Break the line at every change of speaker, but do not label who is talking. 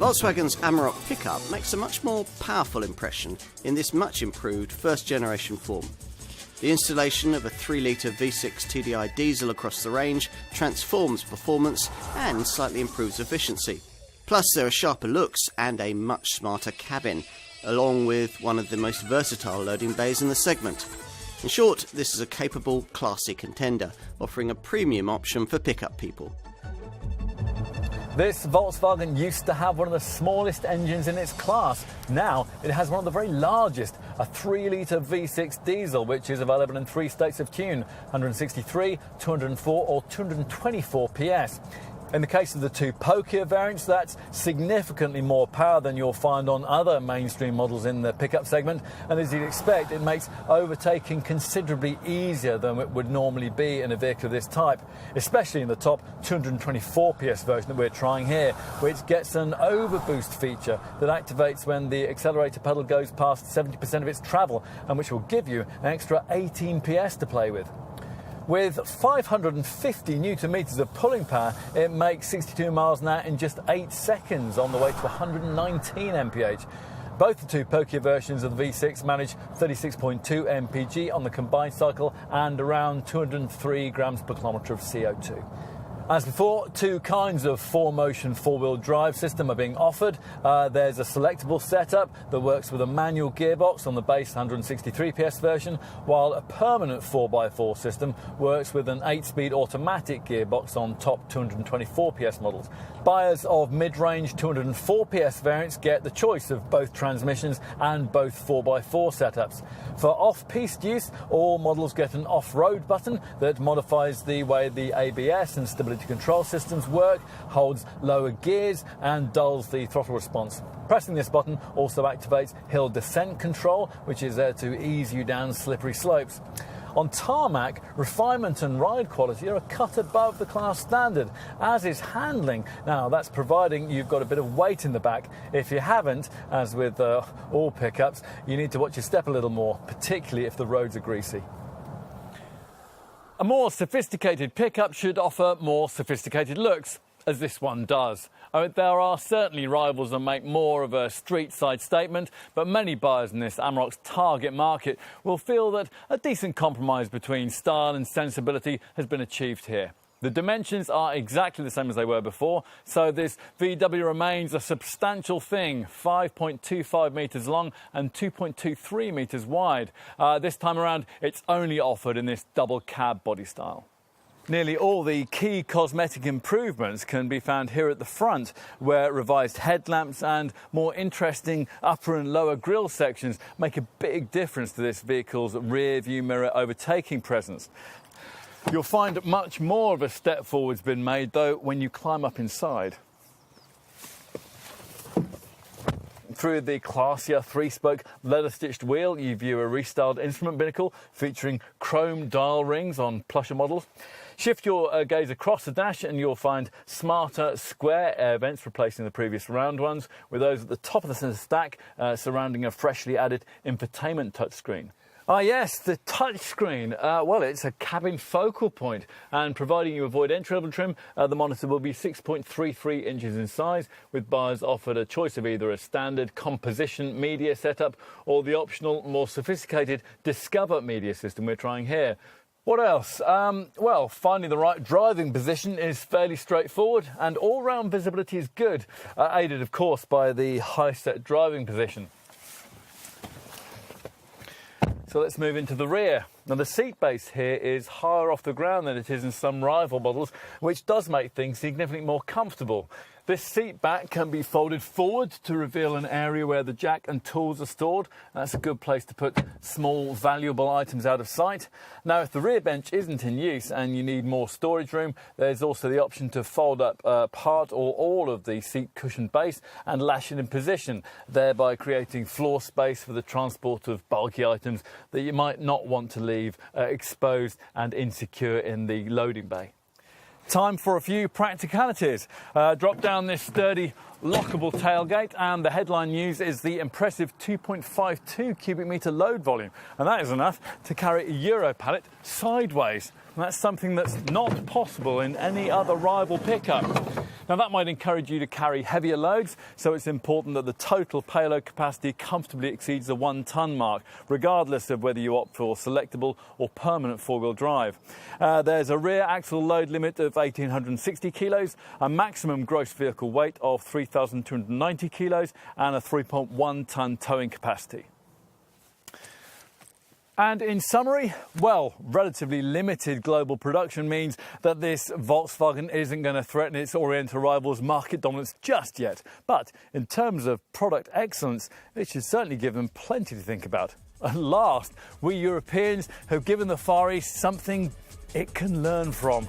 Volkswagen's Amarok pickup makes a much more powerful impression in this much improved first generation form. The installation of a 3-litre V6 TDI diesel across the range transforms performance and slightly improves efficiency. Plus there are sharper looks and a much smarter cabin, along with one of the most versatile loading bays in the segment. In short, this is a capable, classy contender, offering a premium option for pickup people.
This Volkswagen used to have one of the smallest engines in its class. Now it has one of the very largest, a 3-litre V6 diesel, which is available in 3 states of tune, 163, 204 or 224 PS. In the case of the 2 Pokia variants, that's significantly more power than you'll find on other mainstream models in the pickup segment, and as you'd expect, it makes overtaking considerably easier than it would normally be in a vehicle of this type, especially in the top 224 PS version that we're trying here, which gets an overboost feature that activates when the accelerator pedal goes past 70% of its travel, and which will give you an extra 18 PS to play with. With 550 newton-meters of pulling power, it makes 62 miles an hour in just 8 seconds on the way to 119 mph. Both the 2 Pokia versions of the V6 manage 36.2 mpg on the combined cycle and around 203 grams per kilometre of CO2. As before, 2 kinds of 4-motion 4-wheel drive system are being offered. There's a selectable setup that works with a manual gearbox on the base 163 PS version, while a permanent 4x4 system works with an 8-speed automatic gearbox on top 224 PS models. Buyers of mid-range 204 PS variants get the choice of both transmissions and both 4x4 setups. For off-piste use, all models get an off-road button that modifies the way the ABS and stability control systems work, holds lower gears and dulls the throttle response. Pressing this button also activates hill descent control, which is there to ease you down slippery slopes. On tarmac, refinement and ride quality are a cut above the class standard, as is handling. Now, that's providing you've got a bit of weight in the back. If you haven't, as with all pickups, you need to watch your step a little more, particularly if the roads are greasy. A more sophisticated pickup should offer more sophisticated looks, as this one does. There are certainly rivals that make more of a street-side statement, but many buyers in this Amarok's target market will feel that a decent compromise between style and sensibility has been achieved here. The dimensions are exactly the same as they were before, so this VW remains a substantial thing, 5.25 metres long and 2.23 metres wide. This time around, it's only offered in this double cab body style. Nearly all the key cosmetic improvements can be found here at the front, where revised headlamps and more interesting upper and lower grille sections make a big difference to this vehicle's rear view mirror overtaking presence. You'll find much more of a step forward's been made, though, when you climb up inside. Through the classier 3-spoke leather-stitched wheel, you view a restyled instrument binnacle featuring chrome dial rings on plusher models. Shift your gaze across the dash and you'll find smarter square air vents replacing the previous round ones, with those at the top of the centre stack surrounding a freshly added infotainment touchscreen. Ah yes, the touchscreen. Well, it's a cabin focal point, and providing you avoid entry-level trim, the monitor will be 6.33 inches in size, with buyers offered a choice of either a standard composition media setup or the optional, more sophisticated Discover media system we're trying here. What else? Well, finding the right driving position is fairly straightforward, and all-round visibility is good, aided, of course, by the high-set driving position. So let's move into the rear. Now, the seat base here is higher off the ground than it is in some rival models, which does make things significantly more comfortable. This seat back can be folded forward to reveal an area where the jack and tools are stored. That's a good place to put small, valuable items out of sight. Now, if the rear bench isn't in use and you need more storage room, there's also the option to fold up part or all of the seat cushion base and lash it in position, thereby creating floor space for the transport of bulky items that you might not want to leave exposed and insecure in the loading bay. Time for a few practicalities. Drop down this sturdy lockable tailgate, and the headline news is the impressive 2.52 cubic metre load volume, and that is enough to carry a Euro pallet sideways. And that's something that's not possible in any other rival pickup. Now that might encourage you to carry heavier loads, so it's important that the total payload capacity comfortably exceeds the 1 tonne mark, regardless of whether you opt for selectable or permanent four-wheel drive. There's a rear axle load limit of 1,860 kilos, a maximum gross vehicle weight of 3,290 kilos and a 3.1 tonne towing capacity. And in summary, well, relatively limited global production means that this Volkswagen isn't going to threaten its Oriental rivals' market dominance just yet. But in terms of product excellence, it should certainly give them plenty to think about. At last, we Europeans have given the Far East something it can learn from.